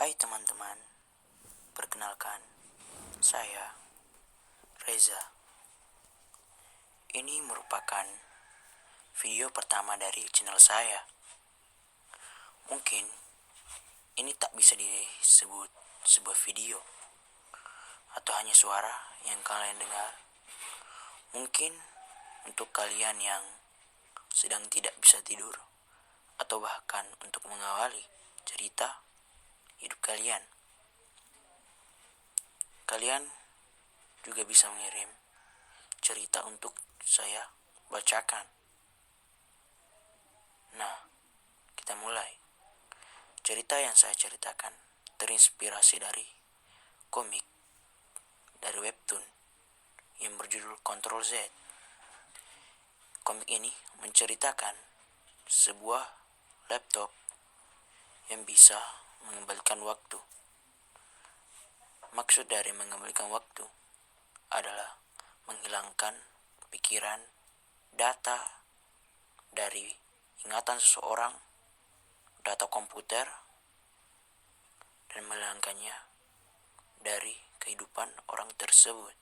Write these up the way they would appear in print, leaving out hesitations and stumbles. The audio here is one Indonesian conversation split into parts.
Hai teman-teman, perkenalkan, saya Reza. Ini merupakan video pertama dari channel saya. Mungkin ini tak bisa disebut sebuah video atau hanya suara yang kalian dengar. Mungkin untuk kalian yang sedang tidak bisa tidur atau bahkan untuk mengawali cerita hidup kalian. Kalian juga bisa mengirim cerita untuk saya bacakan. Nah, kita mulai. Cerita yang saya ceritakan terinspirasi dari komik dari webtoon yang berjudul Ctrl Z. Komik ini menceritakan sebuah laptop yang bisa mengembalikan waktu. Maksud dari mengembalikan waktu adalah menghilangkan pikiran, data dari ingatan seseorang, data komputer, dan menghilangkannya dari kehidupan orang tersebut.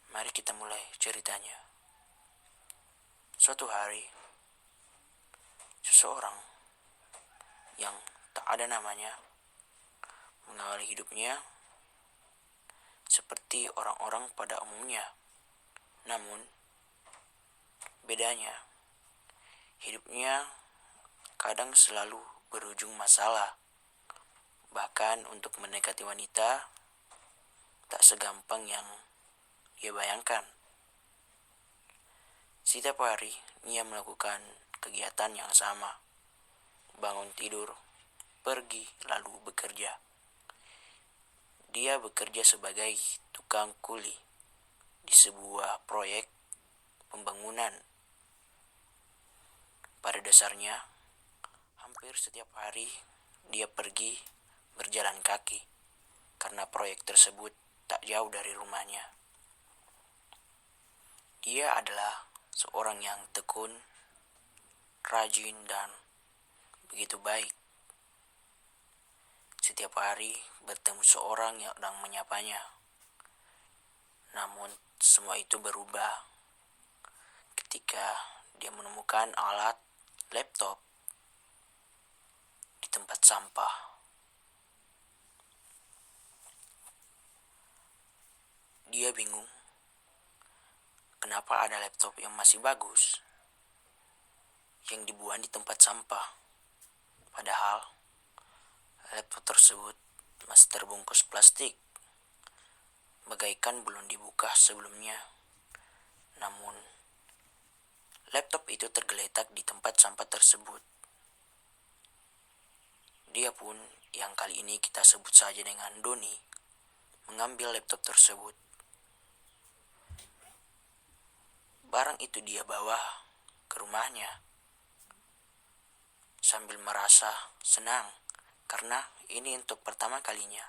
Mari kita mulai ceritanya. Suatu hari, seseorang yang tak ada namanya mengawali hidupnya seperti orang-orang pada umumnya. Namun, bedanya, hidupnya kadang selalu berujung masalah. Bahkan untuk mendekati wanita, tak segampang yang dia bayangkan. Setiap hari, ia melakukan kegiatan yang sama. Bangun tidur, pergi, lalu bekerja. Dia bekerja sebagai tukang kuli di sebuah proyek pembangunan. Pada dasarnya, hampir setiap hari dia pergi berjalan kaki karena proyek tersebut tak jauh dari rumahnya. Dia adalah seorang yang tekun, rajin, dan begitu baik. Setiap hari bertemu seorang yang sedang menyapanya. Namun semua itu berubah ketika dia menemukan alat laptop di tempat sampah. Dia bingung kenapa ada laptop yang masih bagus yang dibuang di tempat sampah. Padahal laptop tersebut masih terbungkus plastik, bagaikan belum dibuka sebelumnya. Namun, laptop itu tergeletak di tempat sampah tersebut. Dia pun, yang kali ini kita sebut saja dengan Doni, mengambil laptop tersebut. Barang itu dia bawa ke rumahnya sambil merasa senang karena ini untuk pertama kalinya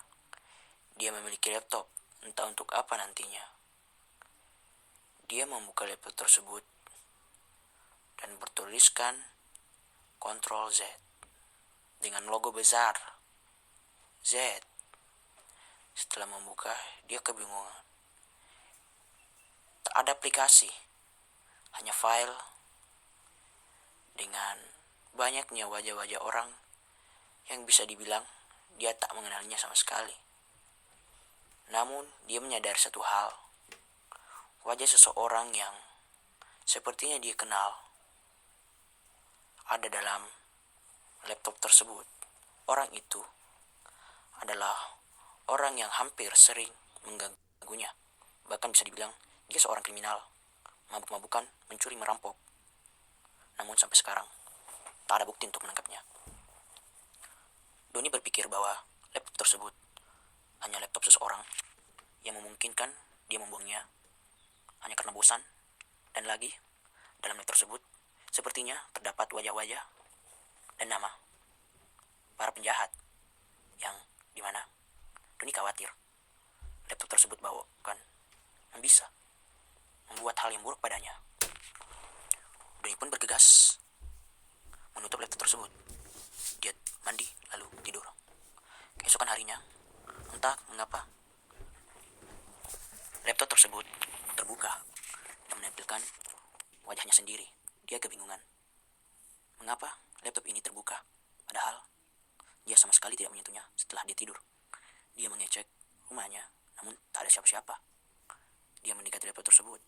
dia memiliki laptop, entah untuk apa nantinya. Dia membuka laptop tersebut dan bertuliskan Ctrl Z dengan logo besar Z. Setelah membuka, dia kebingungan. Tak ada aplikasi, hanya file dengan banyaknya wajah-wajah orang yang bisa dibilang dia tak mengenalnya sama sekali. Namun dia menyadari satu hal, wajah seseorang yang sepertinya dia kenal ada dalam laptop tersebut. Orang itu adalah orang yang hampir sering mengganggunya. Bahkan bisa dibilang dia seorang kriminal, mabuk-mabukan, mencuri, merampok. Namun sampai sekarang tak ada bukti untuk menangkapnya. Doni berpikir bahwa laptop tersebut hanya laptop seseorang yang memungkinkan dia membuangnya hanya karena bosan. Dan lagi, dalam laptop tersebut sepertinya terdapat wajah-wajah dan nama para penjahat yang dimana Doni khawatir laptop tersebut bawakan bisa membuat hal yang buruk padanya. Doni pun bergegas menutup laptop tersebut. Dia mandi, lalu tidur. Keesokan harinya, entah mengapa laptop tersebut terbuka dan menampilkan wajahnya sendiri. Dia kebingungan. Mengapa laptop ini terbuka? Padahal dia sama sekali tidak menyentuhnya setelah dia tidur. Dia mengecek rumahnya, namun tak ada siapa-siapa. Dia mendekati laptop tersebut.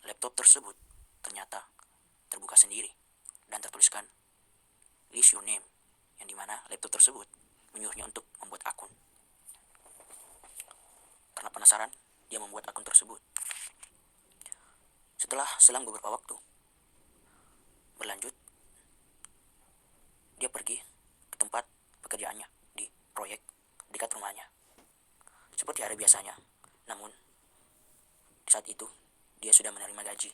Laptop tersebut ternyata terbuka sendiri dan tertuliskan list your name, yang dimana laptop tersebut menyuruhnya untuk membuat akun. Karena penasaran, dia membuat akun tersebut. Setelah selang beberapa waktu berlanjut, dia pergi ke tempat pekerjaannya di proyek dekat rumahnya. Seperti hari biasanya, namun di saat itu dia sudah menerima gaji.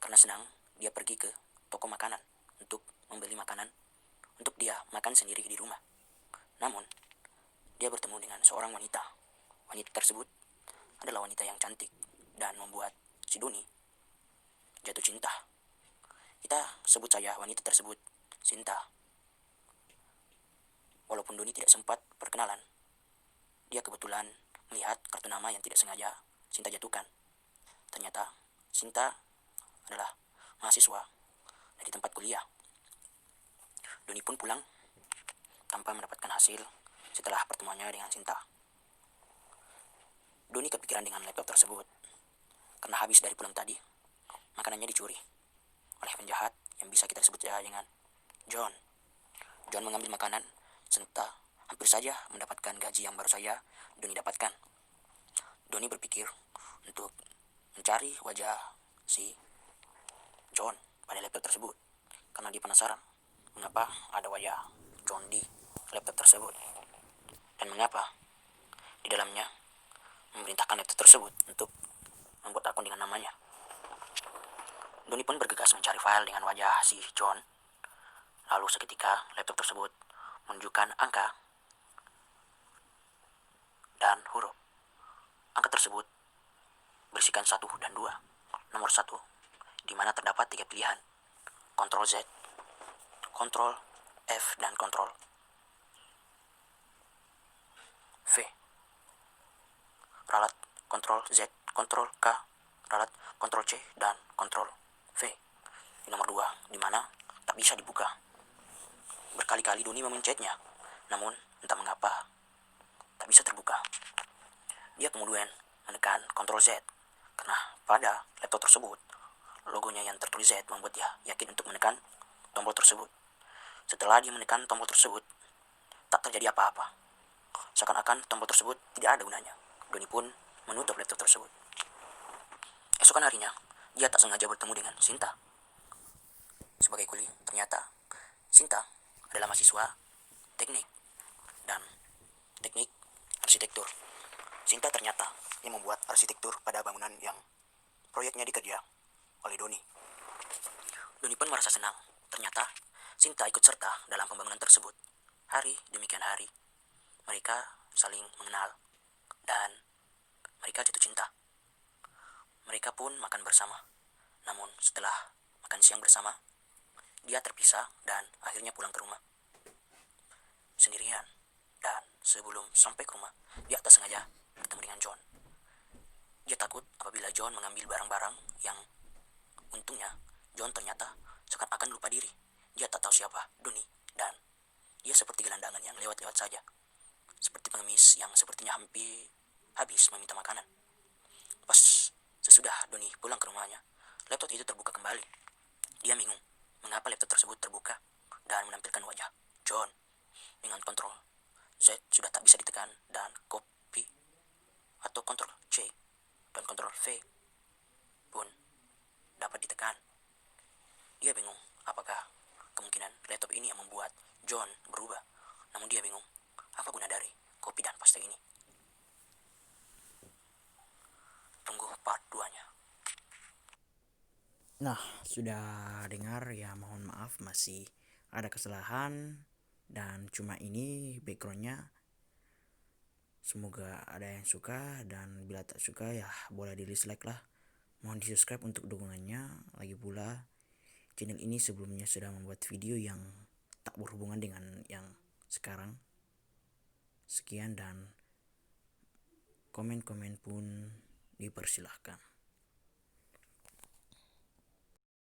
Karena senang, dia pergi ke toko makanan untuk membeli makanan untuk dia makan sendiri di rumah. Namun, dia bertemu dengan seorang wanita. Wanita tersebut adalah wanita yang cantik dan membuat si Doni jatuh cinta. Kita sebut saja wanita tersebut Sinta. Walaupun Doni tidak sempat perkenalan, dia kebetulan melihat kartu nama yang tidak sengaja Sinta jatuhkan. Ternyata Sinta adalah mahasiswa dari tempat kuliah. Doni pun pulang tanpa mendapatkan hasil setelah pertemuannya dengan Sinta. Doni kepikiran dengan laptop tersebut karena habis dari pulang tadi. Makanannya dicuri oleh penjahat yang bisa kita sebut saja dengan John. John mengambil makanan serta hampir saja mendapatkan gaji yang baru saja Doni dapatkan. Doni berpikir untuk mencari wajah si John pada laptop tersebut karena dia penasaran mengapa ada wajah John di laptop tersebut dan mengapa di dalamnya memerintahkan laptop tersebut untuk membuat akun dengan namanya. Doni pun bergegas mencari file dengan wajah si John. Lalu seketika laptop tersebut menunjukkan angka dan huruf. Angka tersebut berisikan 1 dan 2. Nomor 1, di mana terdapat 3 pilihan. Ctrl Z, Ctrl F, dan Ctrl V. Ralat Ctrl Z, Ctrl K, ralat Ctrl C, dan Ctrl V. Di nomor 2, di mana tak bisa dibuka. Berkali-kali Doni memencetnya, namun entah mengapa tak bisa terbuka. Dia kemudian menekan Ctrl Z, karena pada laptop tersebut logonya yang tertulis Z membuat dia yakin untuk menekan tombol tersebut. Setelah dia menekan tombol tersebut, tak terjadi apa-apa. Seakan-akan tombol tersebut tidak ada gunanya. Doni pun menutup laptop tersebut. Esokan harinya, dia tak sengaja bertemu dengan Sinta. Sebagai kuli, ternyata Sinta adalah mahasiswa teknik dan teknik arsitektur. Sinta ternyata yang membuat arsitektur pada bangunan yang proyeknya dikerja oleh Doni. Doni pun merasa senang. Ternyata Sinta ikut serta dalam pembangunan tersebut. Hari demikian hari, mereka saling mengenal dan mereka jatuh cinta. Mereka pun makan bersama. Namun setelah makan siang bersama, dia terpisah dan akhirnya pulang ke rumah sendirian. Dan sebelum sampai ke rumah, dia tak sengaja bertemu dengan John. Dia takut apabila John mengambil barang-barang yang untungnya John ternyata seakan-akan lupa diri. Dia tak tahu siapa Doni dan dia seperti gelandangan yang lewat-lewat saja. Seperti pengemis yang sepertinya hampir habis meminta makanan. Pas sesudah Doni pulang ke rumahnya, laptop itu terbuka kembali. Dia bingung mengapa laptop tersebut terbuka dan menampilkan wajah John. Dengan Ctrl Z sudah tak bisa ditekan dan copy atau Ctrl C dan Ctrl V pun dapat ditekan. Dia bingung apakah kemungkinan laptop ini yang membuat John berubah. Namun dia bingung apa guna dari copy dan paste ini. Tunggu part 2-nya. Nah, sudah dengar ya, mohon maaf masih ada kesalahan dan cuma ini backgroundnya. Semoga ada yang suka dan bila tak suka ya boleh di dislike lah. Mohon di subscribe untuk dukungannya. Lagi pula channel ini sebelumnya sudah membuat video yang tak berhubungan dengan yang sekarang. Sekian dan komen-komen pun dipersilahkan.